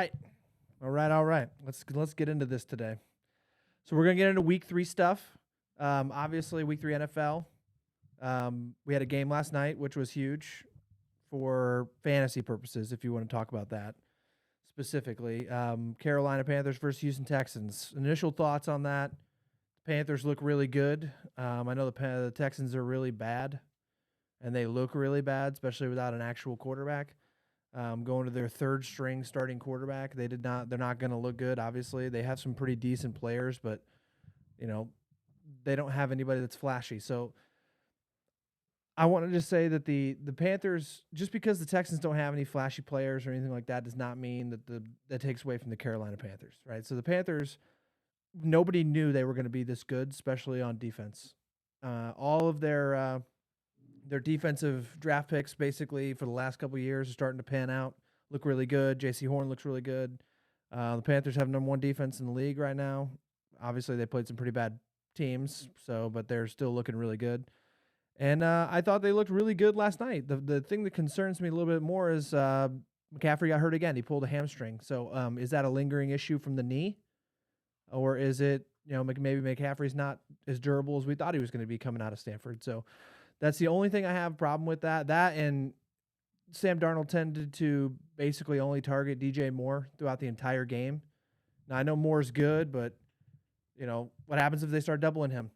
right. All right. Let's get into this today. So we're gonna get into week 3 stuff. Obviously, week 3 NFL. We had a game last night, which was huge for fantasy purposes, if you want to talk about that specifically. Carolina Panthers versus Houston Texans. Initial thoughts on that. The Panthers look really good. I know the Texans are really bad, and they look really bad, especially without an actual quarterback. Going to their third string starting quarterback. They're not going to look good, obviously. They have some pretty decent players, but, they don't have anybody that's flashy. So I want to just say that the Panthers, just because the Texans don't have any flashy players or anything like that, does not mean that takes away from the Carolina Panthers, right? So the Panthers, nobody knew they were going to be this good, especially on defense. All of their defensive draft picks, basically, for the last couple of years are starting to pan out, look really good. J.C. Horn looks really good. The Panthers have number 1 defense in the league right now. Obviously, they played some pretty bad teams, but they're still looking really good. And I thought they looked really good last night. The thing that concerns me a little bit more is McCaffrey got hurt again. He pulled a hamstring. So is that a lingering issue from the knee? Or is it, maybe McCaffrey's not as durable as we thought he was going to be coming out of Stanford? So that's the only thing I have a problem with that. That and Sam Darnold tended to basically only target DJ Moore throughout the entire game. Now, I know Moore's good, but, what happens if they start doubling him?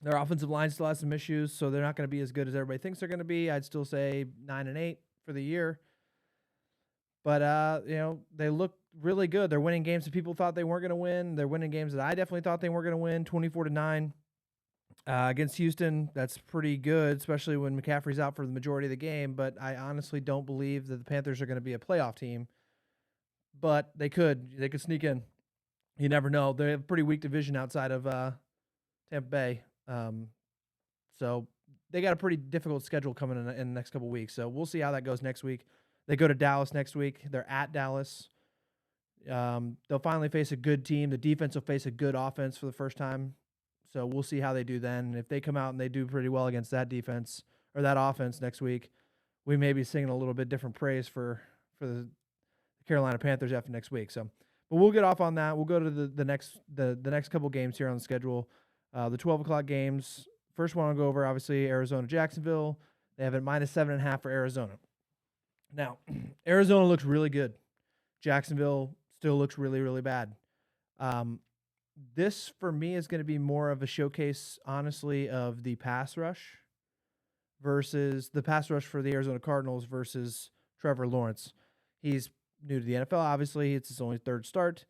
Their offensive line still has some issues, so they're not going to be as good as everybody thinks they're going to be. I'd still say 9-8 for the year. But, they look really good. They're winning games that people thought they weren't going to win. They're winning games that I definitely thought they weren't going to win, 24-9. Against Houston, that's pretty good, especially when McCaffrey's out for the majority of the game. But I honestly don't believe that the Panthers are going to be a playoff team. But they could sneak in. You never know. They have a pretty weak division outside of Tampa Bay. So they got a pretty difficult schedule coming in the next couple of weeks. So we'll see how that goes next week. They go to Dallas next week. They're at Dallas. They'll finally face a good team. The defense will face a good offense for the first time. So we'll see how they do then. If they come out and they do pretty well against that defense or that offense next week, we may be singing a little bit different praise for the Carolina Panthers after next week. So, but we'll get off on that. We'll go to the next couple games here on the schedule. The 12 o'clock games. First one I'll go over, obviously, Arizona, Jacksonville. They have it -7.5 for Arizona. Now, Arizona looks really good. Jacksonville still looks really, really bad. This, for me, is going to be more of a showcase, honestly, of the pass rush versus the pass rush for the Arizona Cardinals versus Trevor Lawrence. He's new to the NFL, obviously. It's his only 3rd start.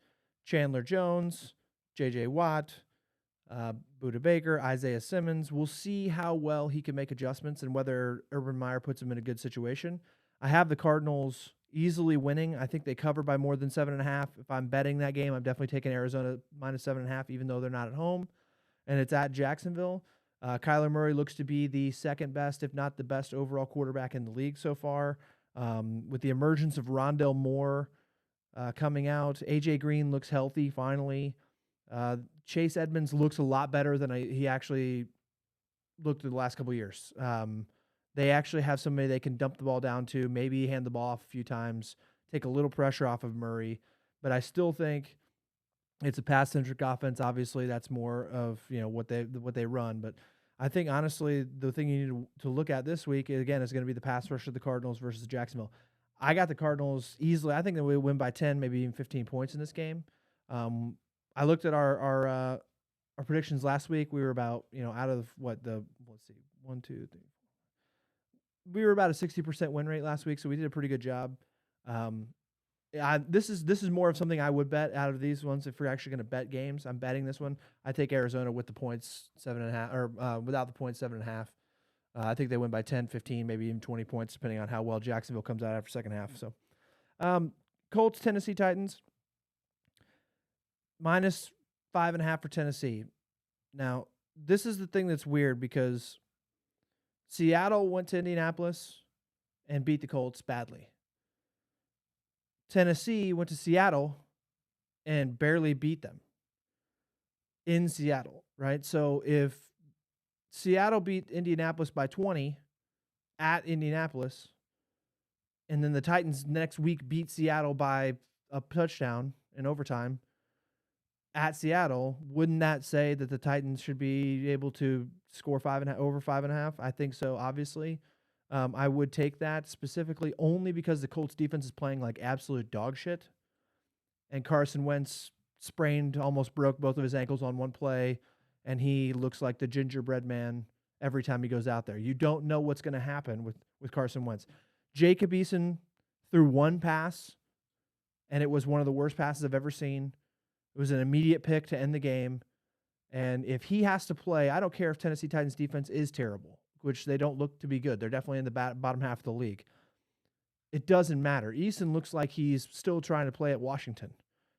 Chandler Jones, J.J. Watt, Budda Baker, Isaiah Simmons. We'll see how well he can make adjustments and whether Urban Meyer puts him in a good situation. I have the Cardinals easily winning. I think they cover by more than 7.5. If I'm betting that game, I'm definitely taking Arizona -7.5, even though they're not at home. And it's at Jacksonville. Kyler Murray looks to be the second best, if not the best overall quarterback in the league so far. With the emergence of Rondale Moore coming out, A.J. Green looks healthy finally. Chase Edmonds looks a lot better than he actually looked in the last couple of years. They actually have somebody they can dump the ball down to, maybe hand the ball off a few times, take a little pressure off of Murray. But I still think it's a pass-centric offense. Obviously, that's more of what they run. But I think, honestly, the thing you need to look at this week, again, is going to be the pass rush of the Cardinals versus Jacksonville. I got the Cardinals easily. I think that we win by 10, maybe even 15 points in this game. I looked at our predictions last week. We were about, out of let's see, 1, 2, 3. We were about a 60% win rate last week, so we did a pretty good job. This is more of something I would bet out of these ones. If we're actually going to bet games, I'm betting this one. I take Arizona with the points 7.5, or without the points 7.5. I think they win by 10, 15, maybe even 20 points, depending on how well Jacksonville comes out after second half. So, Colts, Tennessee Titans, -5.5 for Tennessee. Now, this is the thing that's weird because Seattle went to Indianapolis and beat the Colts badly. Tennessee went to Seattle and barely beat them in Seattle, right? So if Seattle beat Indianapolis by 20 at Indianapolis, and then the Titans next week beat Seattle by a touchdown in overtime at Seattle, wouldn't that say that the Titans should be able to score over 5.5? I think so, obviously. I would take that specifically only because the Colts defense is playing like absolute dog shit. And Carson Wentz almost broke both of his ankles on one play, and he looks like the gingerbread man every time he goes out there. You don't know what's going to happen with Carson Wentz. Jacob Eason threw one pass, and it was one of the worst passes I've ever seen. It was an immediate pick to end the game. And if he has to play, I don't care if Tennessee Titans defense is terrible, which they don't look to be good. They're definitely in the bottom half of the league. It doesn't matter. Eason looks like he's still trying to play at Washington.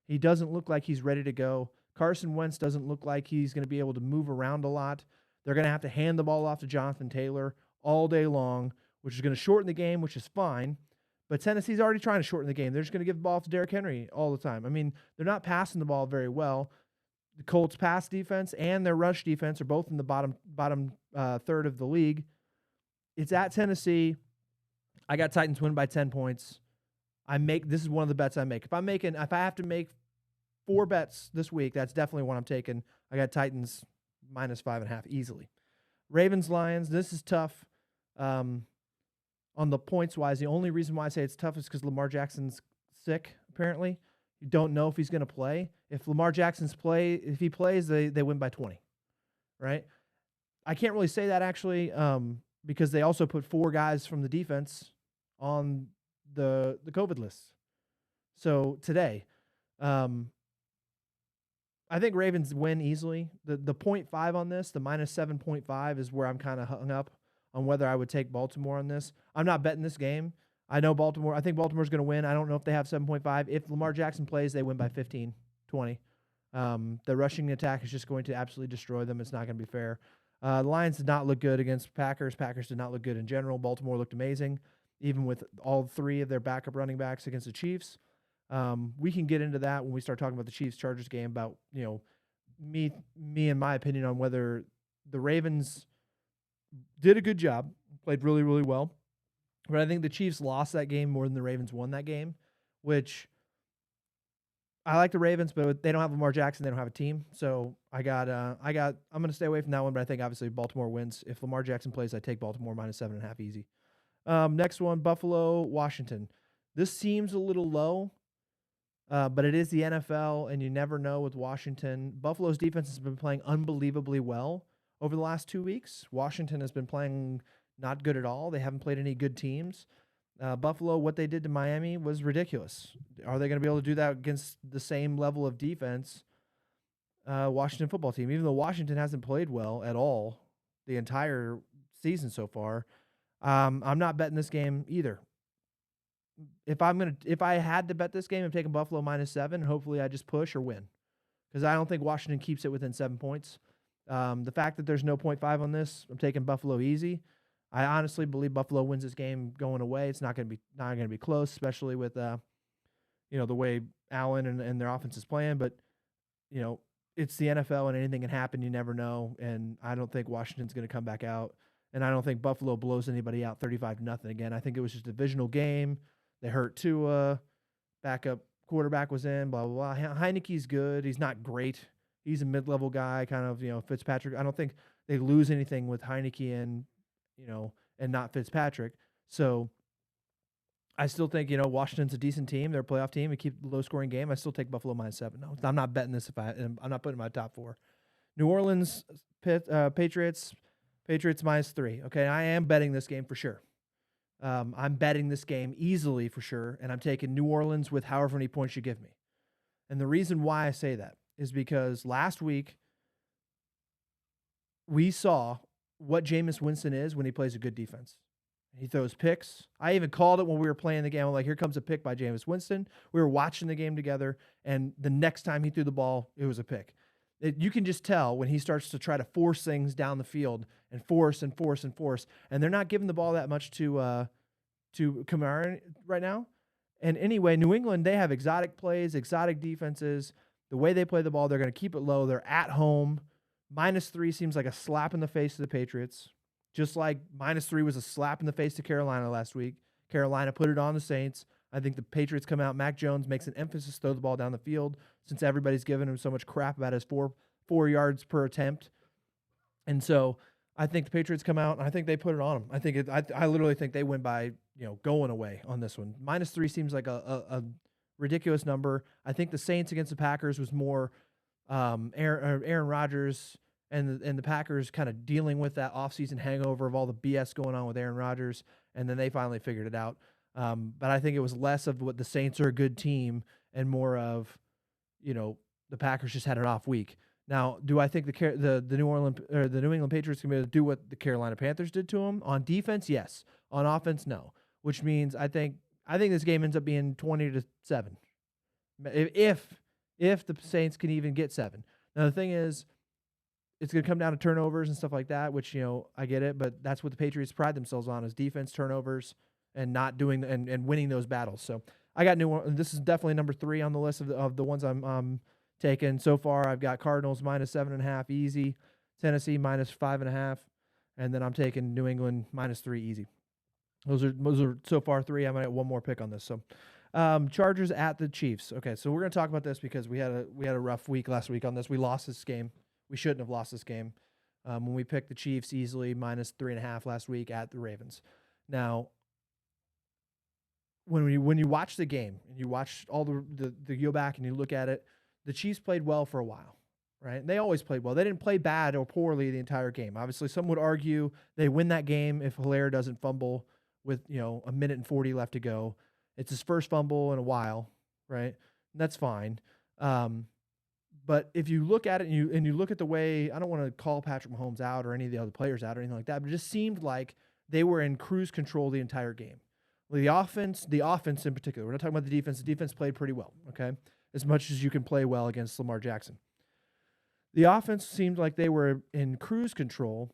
He doesn't look like he's ready to go. Carson Wentz doesn't look like he's going to be able to move around a lot. They're going to have to hand the ball off to Jonathan Taylor all day long, which is going to shorten the game, which is fine. But Tennessee's already trying to shorten the game. They're just going to give the ball to Derrick Henry all the time. I mean, they're not passing the ball very well. The Colts' pass defense and their rush defense are both in the bottom third of the league. It's at Tennessee. I got Titans win by 10 points. This is one of the bets I make. If I have to make 4 bets this week, that's definitely one I'm taking. I got Titans minus 5.5 easily. Ravens, Lions, this is tough. On the points wise, the only reason why I say it's tough is because Lamar Jackson's sick, apparently. You don't know if he's going to play. If Lamar Jackson's if he plays, they win by 20, right? I can't really say that actually because they also put 4 guys from the defense on the COVID list. So today, I think Ravens win easily. The 0.5 on this, the minus 7.5 is where I'm kind of hung up on whether I would take Baltimore on this. I'm not betting this game. I think Baltimore's going to win. I don't know if they have 7.5. If Lamar Jackson plays, they win by 15, 20. The rushing attack is just going to absolutely destroy them. It's not going to be fair. The Lions did not look good against Packers. Packers did not look good in general. Baltimore looked amazing, even with all 3 of their backup running backs against the Chiefs. We can get into that when we start talking about the Chiefs-Chargers game about, me and my opinion on whether the Ravens did a good job, played really, really well. But I think the Chiefs lost that game more than the Ravens won that game, which I like the Ravens, but they don't have Lamar Jackson. They don't have a team. So I'm going to stay away from that one, but I think obviously Baltimore wins. If Lamar Jackson plays, I take Baltimore minus 7.5 easy. Next one, Buffalo, Washington. This seems a little low, but it is the NFL, and you never know with Washington. Buffalo's defense has been playing unbelievably well over the last 2 weeks. Washington has been playing not good at all. They haven't played any good teams. Buffalo, what they did to Miami was ridiculous. Are they going to be able to do that against the same level of defense Washington football team? Even though Washington hasn't played well at all the entire season so far, I'm not betting this game either. If I had to bet this game, I'm taking Buffalo minus 7, and hopefully I just push or win, because I don't think Washington keeps it within 7 points. The fact that there's no 0.5 on this, I'm taking Buffalo easy. I honestly believe Buffalo wins this game going away. It's not going to be close, especially with the way Allen and their offense is playing. But it's the NFL, and anything can happen. You never know. And I don't think Washington's going to come back out, and I don't think Buffalo blows anybody out 35-0 again. I think it was just a divisional game. They hurt Tua. Backup quarterback was in. Blah blah blah. Heineke's good. He's not great. He's a mid-level guy, kind of Fitzpatrick. I don't think they lose anything with Heineke and not Fitzpatrick. So I still think, Washington's a decent team. They're a playoff team. They keep the low-scoring game. I still take Buffalo minus 7. No, I'm not betting this I'm not putting my top 4. New Orleans, Patriots minus 3. Okay, I am betting this game for sure. I'm betting this game easily for sure, and I'm taking New Orleans with however many points you give me. And the reason why I say that is because last week we saw what Jameis Winston is when he plays a good defense. He throws picks. I even called it when we were playing the game. I'm like, here comes a pick by Jameis Winston. We were watching the game together, and the next time he threw the ball, it was a pick. You can just tell when he starts to try to force things down the field and force, and they're not giving the ball that much to Kamara right now. And anyway, New England, they have exotic plays, exotic defenses. The way they play the ball, they're going to keep it low. They're at home. Minus 3 seems like a slap in the face to the Patriots, just like minus 3 was a slap in the face to Carolina last week. Carolina put it on the Saints. I think the Patriots come out. Mac Jones makes an emphasis to throw the ball down the field since everybody's given him so much crap about his four yards per attempt. And so I think the Patriots come out, and I think they put it on them. I literally think they win by going away on this one. -3 seems like a ridiculous number. I think the Saints against the Packers was more Aaron Rodgers and the Packers kind of dealing with that offseason hangover of all the BS going on with Aaron Rodgers, and then they finally figured it out. But I think it was less of what the Saints are a good team and more of, the Packers just had an off week. Now, do I think the New England Patriots can be able to do what the Carolina Panthers did to them on defense? Yes. On offense, no. Which means I think this game ends up being 20-7. If the Saints can even get 7. Now the thing is, it's going to come down to turnovers and stuff like that, which I get it, but that's what the Patriots pride themselves on is defense, turnovers, and not doing and winning those battles. So I got this is definitely number 3 on the list of the ones I'm taking so far. I've got Cardinals -7.5 easy, Tennessee -5.5, and then I'm taking New England -3 easy. Those are so far 3. I might have one more pick on this. So Chargers at the Chiefs. Okay, so we're going to talk about this because we had a rough week last week on this. We lost this game. We shouldn't have lost this game when we picked the Chiefs easily -3.5 last week at the Ravens. Now, when you watch the game and you watch all the go back and you look at it, the Chiefs played well for a while, right? They always played well. They didn't play bad or poorly the entire game. Obviously, some would argue they win that game if Hilaire doesn't fumble with a minute and 40 left to go. It's his first fumble in a while, right? And that's fine. But if you look at it and you look at the way, I don't want to call Patrick Mahomes out or any of the other players out or anything like that, but it just seemed like they were in cruise control the entire game. The offense in particular, we're not talking about the defense. The defense played pretty well, okay? As much as you can play well against Lamar Jackson. The offense seemed like they were in cruise control,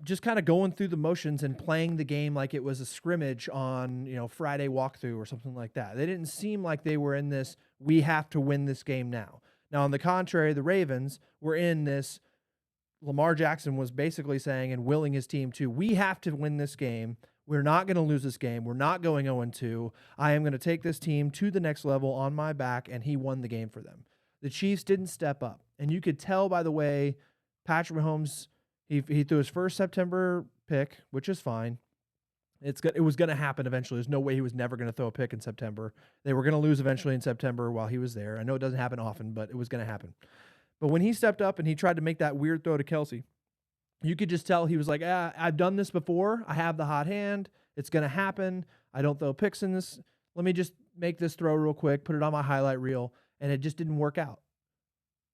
just kind of going through the motions and playing the game like it was a scrimmage on, Friday walkthrough or something like that. They didn't seem like they were in this, we have to win this game now. Now, on the contrary, the Ravens were in this, Lamar Jackson was basically saying and willing his team to, we have to win this game. We're not going to lose this game. We're not going 0-2. I am going to take this team to the next level on my back, and he won the game for them. The Chiefs didn't step up, and you could tell by the way Patrick Mahomes, he threw his first September pick, which is fine. It was going to happen eventually. There's no way he was never going to throw a pick in September. They were going to lose eventually in September while he was there. I know it doesn't happen often, but it was going to happen. But when he stepped up and he tried to make that weird throw to Kelsey, you could just tell he was like, I've done this before. I have the hot hand. It's going to happen. I don't throw picks in this. Let me just make this throw real quick, put it on my highlight reel, and it just didn't work out.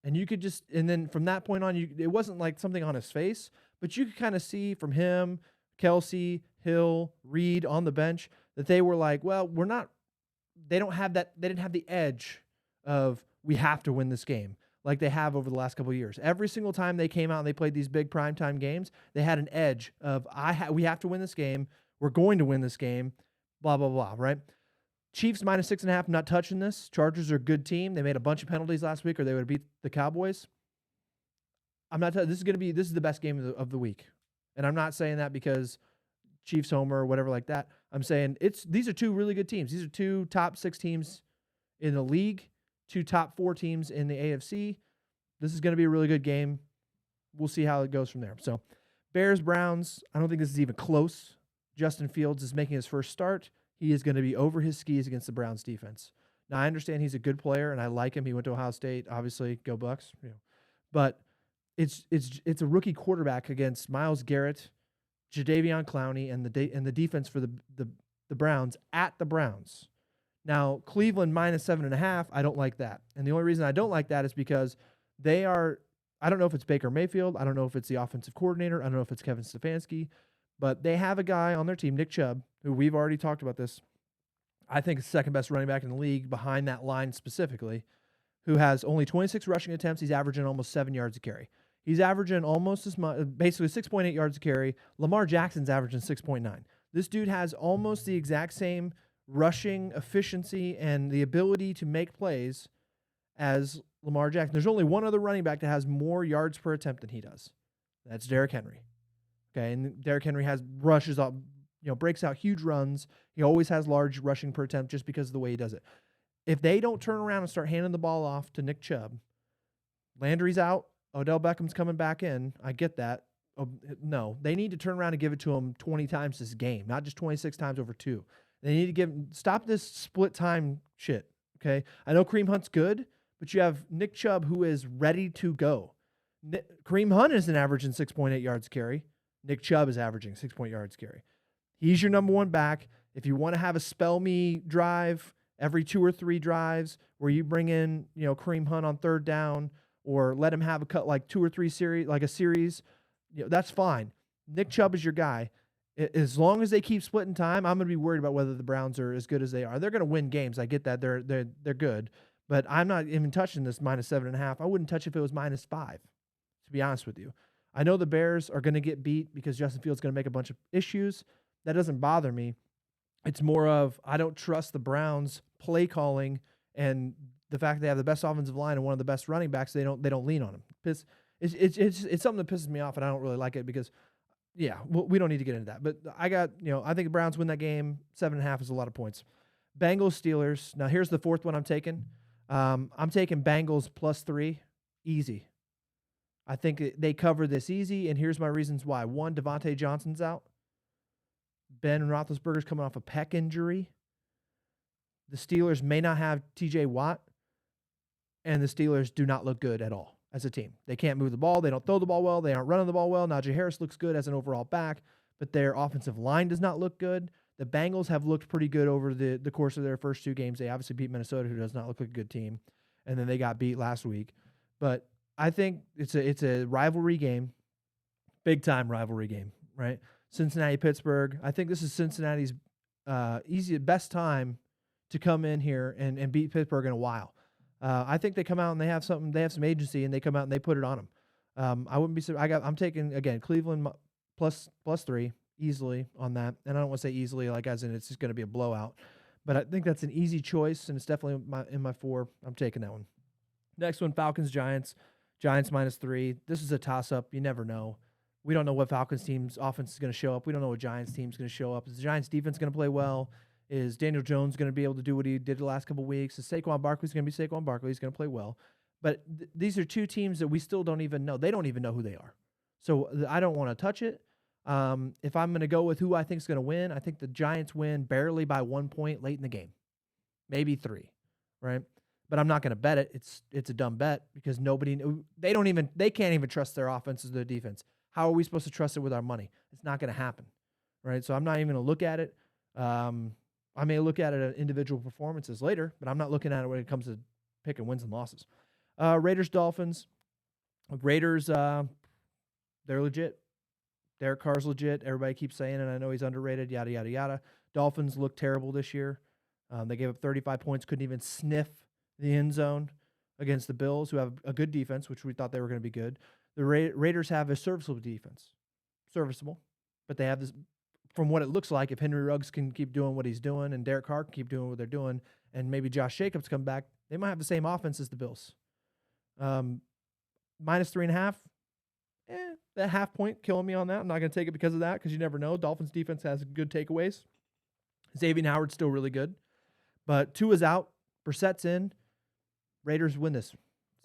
And you could and then from that point on, it wasn't like something on his face, but you could kind of see from him, Kelsey, Hill, Reed on the bench that they were like, well, they don't have that. They didn't have the edge of we have to win this game like they have over the last couple of years. Every single time they came out and they played these big primetime games, they had an edge of we have to win this game. We're going to win this game, blah, blah, blah, right? Chiefs -6.5, not touching this. Chargers are a good team. They made a bunch of penalties last week or they would have beat the Cowboys. I'm not telling this is the best game of the week. And I'm not saying that because Chiefs homer or whatever like that. I'm saying these are 2 really good teams. These are 2 top 6 teams in the league, 2 top 4 teams in the AFC. This is going to be a really good game. We'll see how it goes from there. So Bears, Browns, I don't think this is even close. Justin Fields is making his first start. He is going to be over his skis against the Browns defense. Now, I understand he's a good player, and I like him. He went to Ohio State, obviously, go Bucks. But it's a rookie quarterback against Myles Garrett, Jadeveon Clowney, and the defense for the Browns at the Browns. Now, Cleveland -7.5, I don't like that. And the only reason I don't like that is because I don't know if it's Baker Mayfield. I don't know if it's the offensive coordinator. I don't know if it's Kevin Stefanski. But they have a guy on their team, Nick Chubb, who we've already talked about this. I think is the second best running back in the league behind that line specifically, who has only 26 rushing attempts. He's averaging almost 7 yards a carry. He's averaging almost as much, basically 6.8 yards a carry. Lamar Jackson's averaging 6.9. This dude has almost the exact same rushing efficiency and the ability to make plays as Lamar Jackson. There's only one other running back that has more yards per attempt than he does. That's Derrick Henry. Okay, and Derrick Henry has rushes up breaks out huge runs. He always has large rushing per attempt just because of the way he does it. If they don't turn around and start handing the ball off to Nick Chubb, Landry's out, Odell Beckham's coming back in. I get that. No, they need to turn around and give it to him 20 times this game, not just 26 times over 2. They need to stop this split time shit, okay? I know Kareem Hunt's good, but you have Nick Chubb who is ready to go. Kareem Hunt isn't averaging 6.8 yards carry. Nick Chubb is averaging 6 yards carry. He's your number one back. If you want to have a spell me drive every 2 or 3 drives where you bring in, Kareem Hunt on third down or let him have a cut like 2 or 3 series, like a series, that's fine. Nick Chubb is your guy. As long as they keep splitting time, I'm going to be worried about whether the Browns are as good as they are. They're going to win games. I get that. They're good. But I'm not even touching this -7.5. I wouldn't touch if it was -5, to be honest with you. I know the Bears are going to get beat because Justin Fields is going to make a bunch of issues. That doesn't bother me. It's more of I don't trust the Browns' play calling and the fact they have the best offensive line and one of the best running backs. They don't lean on them. It's something that pisses me off, and I don't really like it because, we don't need to get into that. But I think the Browns win that game. 7.5 is a lot of points. Bengals, Steelers. Now here's the fourth one I'm taking. I'm taking Bengals +3, easy. I think they cover this easy, and here's my reasons why. 1, Devontae Johnson's out. Ben Roethlisberger's coming off a pec injury. The Steelers may not have TJ Watt, and the Steelers do not look good at all as a team. They can't move the ball. They don't throw the ball well. They aren't running the ball well. Najee Harris looks good as an overall back, but their offensive line does not look good. The Bengals have looked pretty good over the course of their first 2 games. They obviously beat Minnesota, who does not look like a good team, and then they got beat last week. But I think it's a rivalry game, big-time rivalry game, right? Cincinnati-Pittsburgh. I think this is Cincinnati's best time to come in here and beat Pittsburgh in a while. I think they come out and they have some agency, and they come out and they put it on them. I wouldn't be. I'm taking again Cleveland +3 easily on that, and I don't want to say easily like as in it's just going to be a blowout, but I think that's an easy choice, and it's definitely in my 4. I'm taking that one. Next one, Falcons Giants. Giants -3. This is a toss up. You never know. We don't know what Falcons team's offense is going to show up. We don't know what Giants team's going to show up. Is the Giants defense going to play well? Is Daniel Jones going to be able to do what he did the last couple of weeks? Is Saquon Barkley's going to be Saquon Barkley? He's going to play well. But these are 2 teams that we still don't even know. They don't even know who they are. So I don't want to touch it. If I'm going to go with who I think is going to win, I think the Giants win barely by 1 point late in the game. Maybe 3, right? But I'm not going to bet it. It's a dumb bet because they can't even trust their offense or their defense. How are we supposed to trust it with our money? It's not going to happen, right? So I'm not even going to look at it. I may look at it at individual performances later, but I'm not looking at it when it comes to picking wins and losses. Raiders, Dolphins. Raiders, they're legit. Derek Carr's legit. Everybody keeps saying it. I know he's underrated, yada, yada, yada. Dolphins look terrible this year. They gave up 35 points, couldn't even sniff the end zone against the Bills, who have a good defense, which we thought they were going to be good. The Raiders have a serviceable defense. Serviceable. But they have this, from what it looks like, if Henry Ruggs can keep doing what he's doing and Derek Carr can keep doing what they're doing, and maybe Josh Jacobs come back, they might have the same offense as the Bills. -3.5. That half point killing me on that. I'm not going to take it because of that, because you never know. Dolphins defense has good takeaways. Xavier Howard's still really good. But Tua's out. Brissett's in. Raiders win this.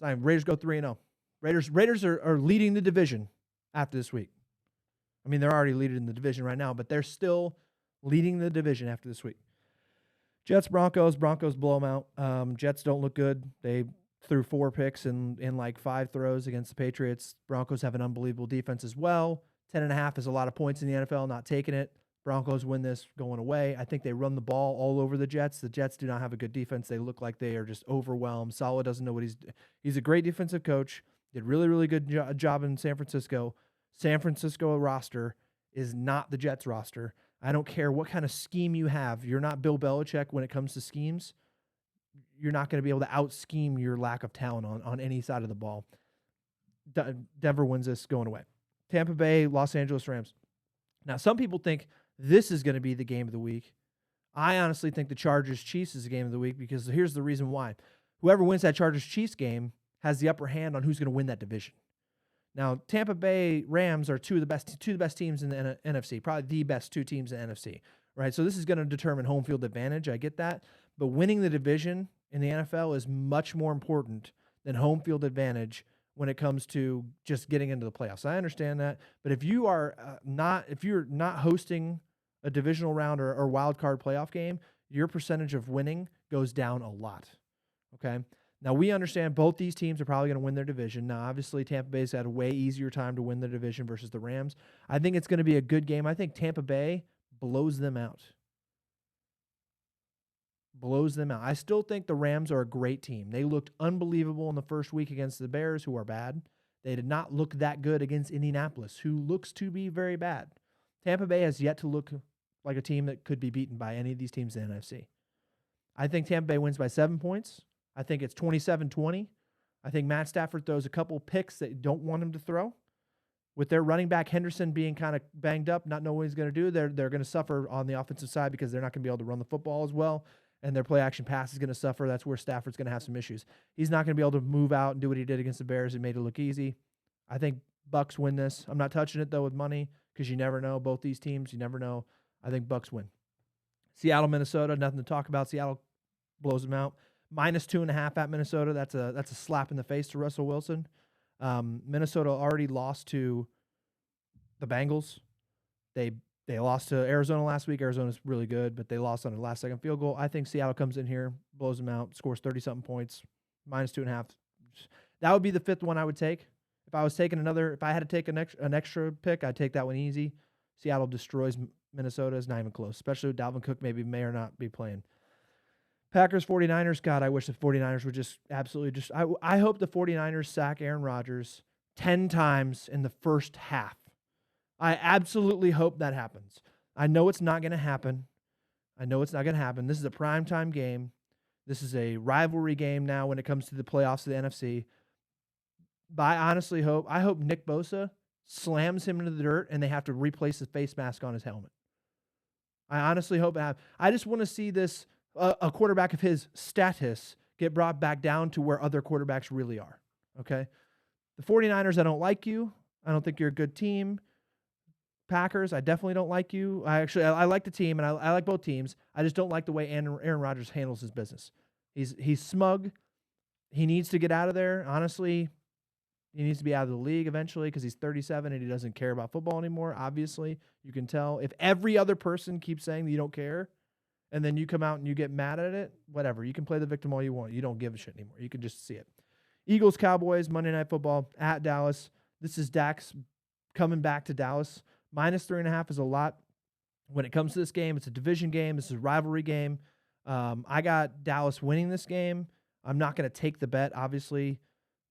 Raiders go 3-0. Raiders are leading the division after this week. I mean, they're already leading the division right now, but they're still leading the division after this week. Jets, Broncos. Broncos blow them out. Jets don't look good. They threw 4 picks in like 5 throws against the Patriots. Broncos have an unbelievable defense as well. 10.5 is a lot of points in the NFL, not taking it. Broncos win this going away. I think they run the ball all over the Jets. The Jets do not have a good defense. They look like they are just overwhelmed. Saleh doesn't know what he's a great defensive coach. Did really, really good job in San Francisco. San Francisco roster is not the Jets roster. I don't care what kind of scheme you have. You're not Bill Belichick when it comes to schemes. You're not going to be able to out-scheme your lack of talent on any side of the ball. Denver wins this going away. Tampa Bay, Los Angeles Rams. Now, some people think this is going to be the game of the week. I honestly think the Chargers-Chiefs is the game of the week because here's the reason why. Whoever wins that Chargers-Chiefs game has the upper hand on who's going to win that division. Now, Tampa Bay Rams are two of the best teams in the NFC, probably the best two teams in the NFC, right? So this is going to determine home field advantage. I get that. But winning the division in the NFL is much more important than home field advantage when it comes to just getting into the playoffs. I understand that. But if you are if you're not hosting a divisional round or wild card playoff game, your percentage of winning goes down a lot. Okay. Now, we understand both these teams are probably going to win their division. Now, obviously, Tampa Bay's had a way easier time to win the division versus the Rams. I think it's going to be a good game. I think Tampa Bay blows them out. I still think the Rams are a great team. They looked unbelievable in the first week against the Bears, who are bad. They did not look that good against Indianapolis, who looks to be very bad. Tampa Bay has yet to look like a team that could be beaten by any of these teams in the NFC. I think Tampa Bay wins by 7 points. I think it's 27-20. I think Matt Stafford throws a couple picks that you don't want him to throw. With their running back Henderson being kind of banged up, not knowing what he's going to do, they're going to suffer on the offensive side because they're not going to be able to run the football as well, and their play-action pass is going to suffer. That's where Stafford's going to have some issues. He's not going to be able to move out and do what he did against the Bears. It made it look easy. I think Bucks win this. I'm not touching it, though, with money because you never know. Both these teams, you never know. I think Bucks win. Seattle, Minnesota, nothing to talk about. Seattle blows them out. -2.5 at Minnesota. That's a slap in the face to Russell Wilson. Minnesota already lost to the Bengals. They lost to Arizona last week. Arizona's really good, but they lost on a last-second field goal. I think Seattle comes in here, blows them out, scores 30-something points, -2.5. That would be the fifth one I would take. If I had to take an extra pick, I'd take that one easy. Seattle destroys Minnesota. It's not even close, especially with Dalvin Cook may or not be playing. Packers, 49ers, God, I wish the 49ers would just absolutely I hope the 49ers sack Aaron Rodgers 10 times in the first half. I absolutely hope that happens. I know it's not going to happen. This is a primetime game. This is a rivalry game now when it comes to the playoffs of the NFC. But I hope Nick Bosa slams him into the dirt and they have to replace the face mask on his helmet. I honestly hope it happens. I just want to see this a quarterback of his status get brought back down to where other quarterbacks really are, okay? The 49ers, I don't like you. I don't think you're a good team. Packers, I definitely don't like you. I like the team, and I like both teams. I just don't like the way Aaron Rodgers handles his business. He's smug. He needs to get out of there. Honestly, he needs to be out of the league eventually because he's 37 and he doesn't care about football anymore, obviously. You can tell. If every other person keeps saying that you don't care, and then you come out and you get mad at it, whatever. You can play the victim all you want. You don't give a shit anymore. You can just see it. Eagles, Cowboys, Monday Night Football at Dallas. This is Dax coming back to Dallas. -3.5 is a lot. When it comes to this game, it's a division game. This is a rivalry game. I got Dallas winning this game. I'm not going to take the bet, obviously,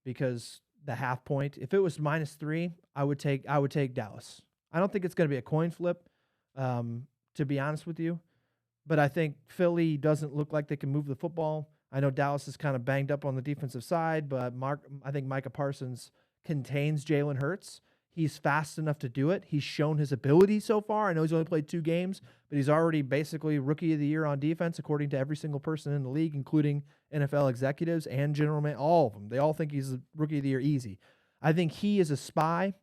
because the half point. If it was -3, I would take Dallas. I don't think it's going to be a coin flip, to be honest with you. But I think Philly doesn't look like they can move the football. I know Dallas is kind of banged up on the defensive side, but I think Micah Parsons contains Jalen Hurts. He's fast enough to do it. He's shown his ability so far. I know he's only played 2 games, but he's already basically rookie of the year on defense, according to every single person in the league, including NFL executives and general man, all of them. They all think he's the rookie of the year easy. I think he is a spy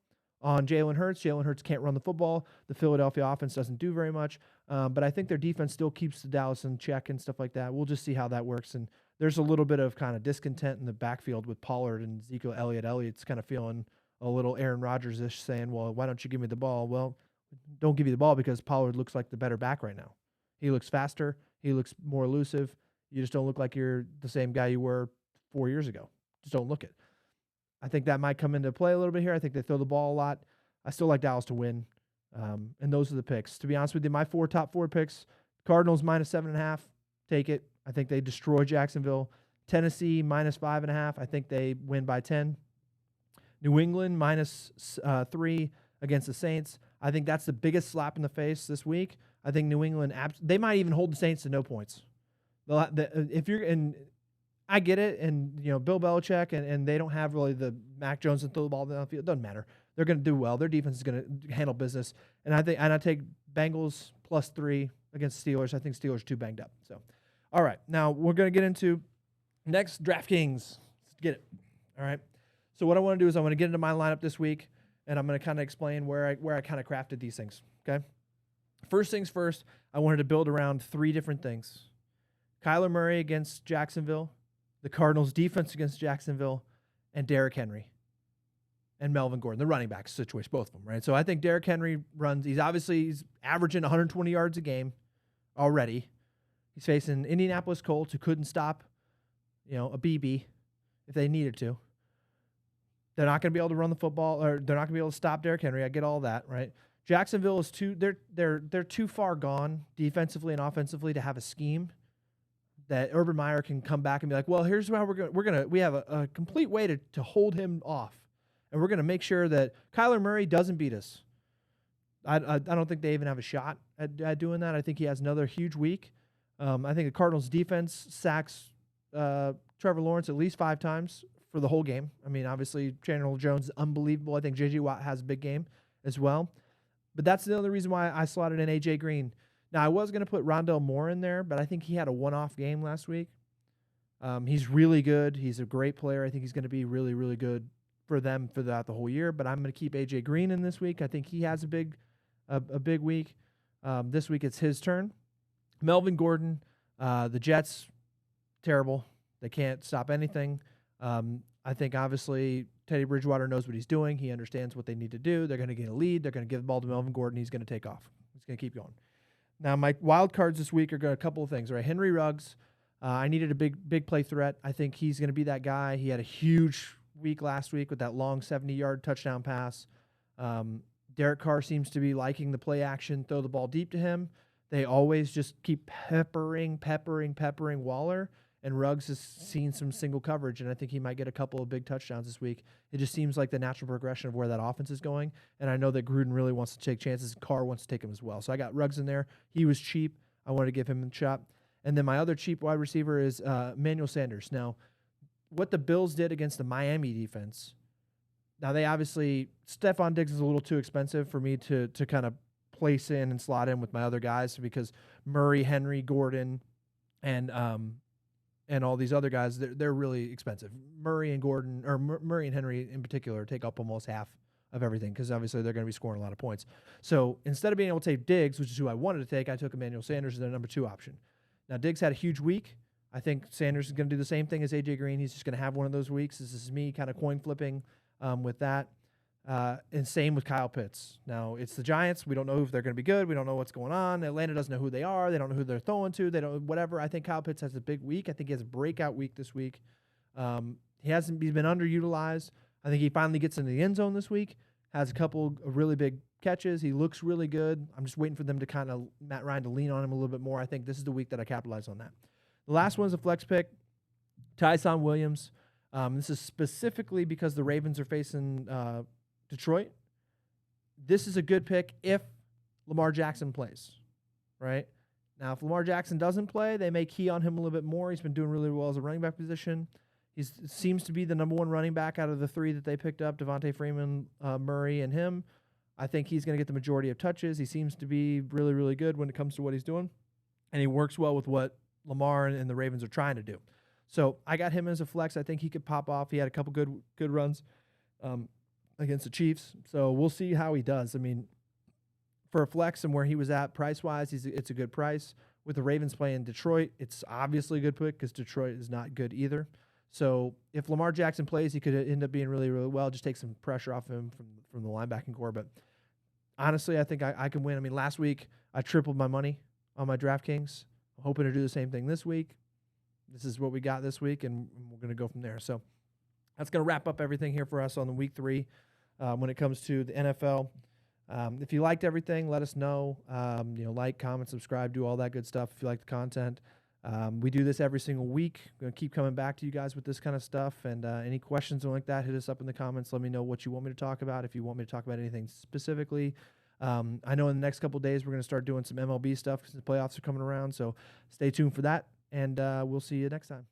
on Jalen Hurts. Jalen Hurts can't run the football. The Philadelphia offense doesn't do very much. But I think their defense still keeps the Dallas in check and stuff like that. We'll just see how that works. And there's a little bit of kind of discontent in the backfield with Pollard and Ezekiel Elliott. Elliott's kind of feeling a little Aaron Rodgers-ish, saying, well, why don't you give me the ball? Well, don't give you the ball because Pollard looks like the better back right now. He looks faster. He looks more elusive. You just don't look like you're the same guy you were 4 years ago. Just don't look it. I think that might come into play a little bit here. I think they throw the ball a lot. I still like Dallas to win. And those are the picks. To be honest with you, my top 4 picks, Cardinals -7.5, take it. I think they destroy Jacksonville. Tennessee -5.5. I think they win by 10. New England -3 against the Saints. I think that's the biggest slap in the face this week. I think New England, they might even hold the Saints to no points. If you're in, I get it, and Bill Belichick, and they don't have really the Mac Jones and throw the ball down the field. It doesn't matter. They're going to do well. Their defense is going to handle business, and I take Bengals +3 against Steelers. I think Steelers are too banged up. So, all right, now we're going to get into next DraftKings. Let's get it. All right. So what I want to do is I want to get into my lineup this week, and I'm going to kind of explain where I kind of crafted these things. Okay. First things first, I wanted to build around 3 different things. Kyler Murray against Jacksonville, the Cardinals defense against Jacksonville, and Derrick Henry and Melvin Gordon, the running back situation, both of them, right? So I think Derrick Henry runs, he's averaging 120 yards a game already. He's facing Indianapolis Colts, who couldn't stop, a BB if they needed to. They're not going to be able to run the football, or they're not going to be able to stop Derrick Henry. I get all that, right? Jacksonville is they're too far gone defensively and offensively to have a scheme that Urban Meyer can come back and be like, well, here's how we have a complete way to hold him off, and we're gonna make sure that Kyler Murray doesn't beat us. I don't think they even have a shot at doing that. I think he has another huge week. I think the Cardinals defense sacks Trevor Lawrence at least 5 times for the whole game. I mean, obviously Chandler Jones is unbelievable. I think J.J. Watt has a big game as well. But that's the other reason why I slotted in A.J. Green. Now, I was going to put Rondale Moore in there, but I think he had a one-off game last week. He's really good. He's a great player. I think he's going to be really, really good for them throughout the whole year. But I'm going to keep A.J. Green in this week. I think he has a big week. This week it's his turn. Melvin Gordon, the Jets, terrible. They can't stop anything. I think, obviously, Teddy Bridgewater knows what he's doing. He understands what they need to do. They're going to get a lead. They're going to give the ball to Melvin Gordon. He's going to take off. He's going to keep going. Now, my wild cards this week are a couple of things, right? Henry Ruggs, I needed a big play threat. I think he's going to be that guy. He had a huge week last week with that long 70-yard touchdown pass. Derek Carr seems to be liking the play action, throw the ball deep to him. They always just keep peppering Waller, and Ruggs has seen some single coverage, and I think he might get a couple of big touchdowns this week. It just seems like the natural progression of where that offense is going, and I know that Gruden really wants to take chances. Carr wants to take him as well. So I got Ruggs in there. He was cheap. I wanted to give him a shot. And then my other cheap wide receiver is Emmanuel Sanders. Now, what the Bills did against the Miami defense, now they obviously, Stephon Diggs is a little too expensive for me to kind of place in and slot in with my other guys because Murray, Henry, Gordon, and all these other guys, they're really expensive. Murray and Henry in particular take up almost half of everything because obviously they're going to be scoring a lot of points. So instead of being able to take Diggs, which is who I wanted to take, I took Emmanuel Sanders as their number 2 option. Now, Diggs had a huge week. I think Sanders is going to do the same thing as A.J. Green. He's just going to have one of those weeks. This is me kind of coin flipping with that. And same with Kyle Pitts. Now, it's the Giants. We don't know if they're going to be good. We don't know what's going on. Atlanta doesn't know who they are. They don't know who they're throwing to. They don't whatever. I think Kyle Pitts has a big week. I think he has a breakout week this week. He's been underutilized. I think he finally gets into the end zone this week. Has a couple of really big catches. He looks really good. I'm just waiting for them to kind of Matt Ryan to lean on him a little bit more. I think this is the week that I capitalize on that. The last one is a flex pick, Tyson Williams. This is specifically because the Ravens are facing Detroit. This is a good pick if Lamar Jackson plays, right? Now, if Lamar Jackson doesn't play, they may key on him a little bit more. He's been doing really well as a running back position. He seems to be the number 1 running back out of the 3 that they picked up, Devonte Freeman, Murray, and him. I think he's going to get the majority of touches. He seems to be really, really good when it comes to what he's doing, and he works well with what Lamar and the Ravens are trying to do. So I got him as a flex. I think he could pop off. He had a couple good runs against the Chiefs. So we'll see how he does. I mean, for a flex and where he was at price-wise, it's a good price. With the Ravens playing Detroit, it's obviously a good pick because Detroit is not good either. So if Lamar Jackson plays, he could end up being really, really well. Just take some pressure off him from the linebacking core. But honestly, I think I can win. I mean, last week I tripled my money on my DraftKings. I'm hoping to do the same thing this week. This is what we got this week, and we're going to go from there. So that's going to wrap up everything here for us on the week 3 when it comes to the NFL. If you liked everything, let us know. Like, comment, subscribe, do all that good stuff if you like the content. We do this every single week. We're going to keep coming back to you guys with this kind of stuff. And any questions or like that, hit us up in the comments. Let me know what you want me to talk about. If you want me to talk about anything specifically. I know in the next couple of days we're going to start doing some MLB stuff because the playoffs are coming around. So stay tuned for that. And we'll see you next time.